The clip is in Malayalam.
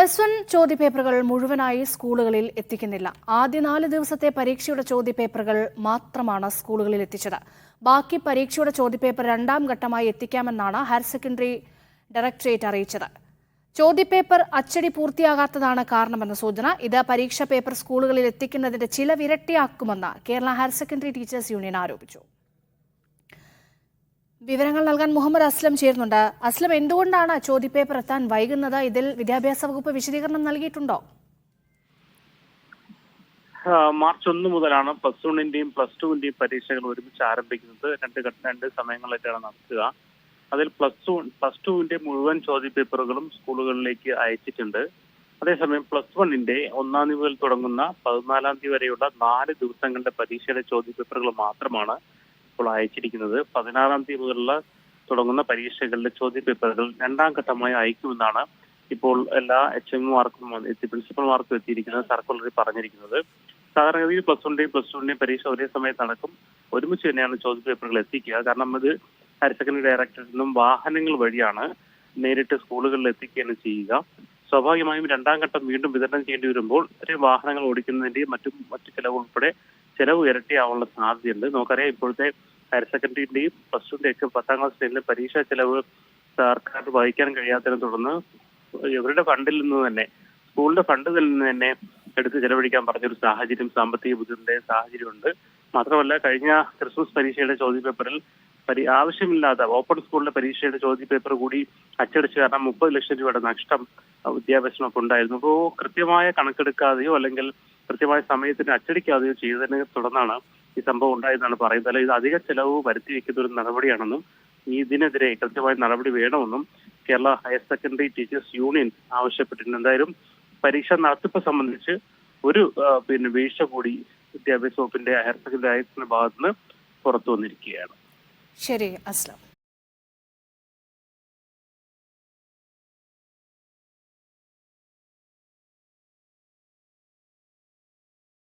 +1 ചോദ്യപേപ്പറുകൾ മുഴുവനായി സ്കൂളുകളിൽ എത്തിക്കുന്നില്ല. ആദ്യ 4 ദിവസത്തെ പരീക്ഷയുടെ ചോദ്യപേപ്പറുകൾ മാത്രമാണ് സ്കൂളുകളിൽ എത്തിച്ചത്. ബാക്കി പരീക്ഷയുടെ ചോദ്യപേപ്പർ രണ്ടാം ഘട്ടമായി എത്തിക്കാമെന്നാണ് ഹയർ സെക്കൻഡറി ഡയറക്ടറേറ്റ് അറിയിച്ചത്. ചോദ്യപേപ്പർ അച്ചടി പൂർത്തിയാകാത്തതാണ് കാരണമെന്ന സൂചന. ഇത് പരീക്ഷാ പേപ്പർ സ്കൂളുകളിൽ എത്തിക്കുന്നതിന്റെ ചിലവ് ഇരട്ടിയാക്കുമെന്ന് Kerala higher secondary teachers union ആരോപിച്ചു. വിവരങ്ങൾ നൽകാൻ മുഹമ്മദ് അസ്ലം ചേരുന്നുണ്ട്. അസ്ലം, എന്തുകൊണ്ടാണ് ചോദ്യപേപ്പർ എത്താൻ വൈകുന്നത്? ഇതിൽ വിദ്യാഭ്യാസ വകുപ്പ് വിശദീകരണം നൽകിയിട്ടുണ്ടോ? മാർച്ച് 1 മുതലാണ് +1ന്റെയും +2ന്റെയും പരീക്ഷകൾ ഒരുമിച്ച് ആരംഭിക്കുന്നത്. രണ്ട് സമയങ്ങളിലായിട്ടാണ് നടത്തുക. അതിൽ +2ന്റെ മുഴുവൻ ചോദ്യപേപ്പറുകളും സ്കൂളുകളിലേക്ക് അയച്ചിട്ടുണ്ട്. അതേസമയം +1ന്റെ 1-ാം തീയതി മുതൽ തുടങ്ങുന്ന 14-ാം തീയതി വരെയുള്ള 4 ദിവസങ്ങളുടെ പരീക്ഷയുടെ ചോദ്യപേപ്പറുകൾ മാത്രമാണ് ഇപ്പോൾ അയച്ചിരിക്കുന്നത്. 16-ാം തീയതി മുതലുള്ള തുടങ്ങുന്ന പരീക്ഷകളിലെ ചോദ്യപേപ്പറുകൾ രണ്ടാം ഘട്ടമായി അയക്കുമെന്നാണ് ഇപ്പോൾ എല്ലാ HMമാർക്കും പ്രിൻസിപ്പൽമാർക്കും എത്തിയിരിക്കുന്ന സർക്കുലറിൽ പറഞ്ഞിരിക്കുന്നത്. സാധാരണഗതിയിൽ +1ന്റെയും +2ന്റെയും പരീക്ഷ ഒരേ സമയത്ത് നടക്കും. ഒരുമിച്ച് തന്നെയാണ് ചോദ്യപേപ്പറുകൾ എത്തിക്കുക. കാരണം ഇത് ഹയർ സെക്കൻഡറി ഡയറക്ടറേറ്റിൽ നിന്നും വാഹനങ്ങൾ വഴിയാണ് നേരിട്ട് സ്കൂളുകളിൽ എത്തിക്കുകയാണ് ചെയ്യുക. സ്വാഭാവികമായും രണ്ടാം ഘട്ടം വീണ്ടും വിതരണം ചെയ്യേണ്ടി വരുമ്പോൾ ഇത്രയും വാഹനങ്ങൾ ഓടിക്കുന്നതിന്റെയും മറ്റു ചെലവ് ഉൾപ്പെടെ ചെലവ് ഇരട്ടിയാവാനുള്ള സാധ്യതയുണ്ട്. നമുക്കറിയാം, ഇപ്പോഴത്തെ ഹയർ സെക്കൻഡറിന്റെയും +2ന്റെയൊക്കെ 10ാം ക്ലാസ്സിലെ പരീക്ഷാ ചെലവ് സർക്കാർ വഹിക്കാൻ കഴിയാത്തതിനെ തുടർന്ന് ഇവരുടെ ഫണ്ടിൽ നിന്ന് തന്നെ, സ്കൂളിന്റെ ഫണ്ടിൽ നിന്ന് തന്നെ എടുത്ത് ചെലവഴിക്കാൻ പറഞ്ഞൊരു സാഹചര്യം, സാമ്പത്തിക ബുദ്ധിമുട്ടിന്റെ സാഹചര്യമുണ്ട്. മാത്രമല്ല, കഴിഞ്ഞ ക്രിസ്മസ് പരീക്ഷയുടെ ചോദ്യപേപ്പറിൽ ആവശ്യമില്ലാത്ത ഓപ്പൺ സ്കൂളിലെ പരീക്ഷയുടെ ചോദ്യപേപ്പർ കൂടി അച്ചടിച്ച് കാരണം 30 ലക്ഷം രൂപയുടെ നഷ്ടം വിദ്യാഭ്യാസത്തിനൊക്കെ ഉണ്ടായിരുന്നു. അപ്പോൾ കൃത്യമായ കണക്കെടുക്കാതെയോ അല്ലെങ്കിൽ കൃത്യമായ സമയത്തിന് അച്ചടിക്കാതെയോ ചെയ്തതിനെ തുടർന്നാണ് ഈ സംഭവം ഉണ്ടായതെന്നാണ് പറയുന്നത്. അല്ല, ഇത് അധിക ചെലവ് വരുത്തി വെക്കുന്ന ഒരു നടപടിയാണെന്നും ഇതിനെതിരെ കൃത്യമായ നടപടി വേണമെന്നും Kerala higher secondary teachers union ആവശ്യപ്പെട്ടിട്ടുണ്ട്. എന്തായാലും പരീക്ഷാ നടത്തിപ്പ് സംബന്ധിച്ച് ഒരു വീഴ്ച കൂടി വിദ്യാഭ്യാസ വകുപ്പിന്റെ ഹയർ സെക്കൻഡറി ഡയറക്ടറുടെ ഭാഗത്തുനിന്ന് പുറത്തു വന്നിരിക്കുകയാണ്. ശരി അസ്ലം.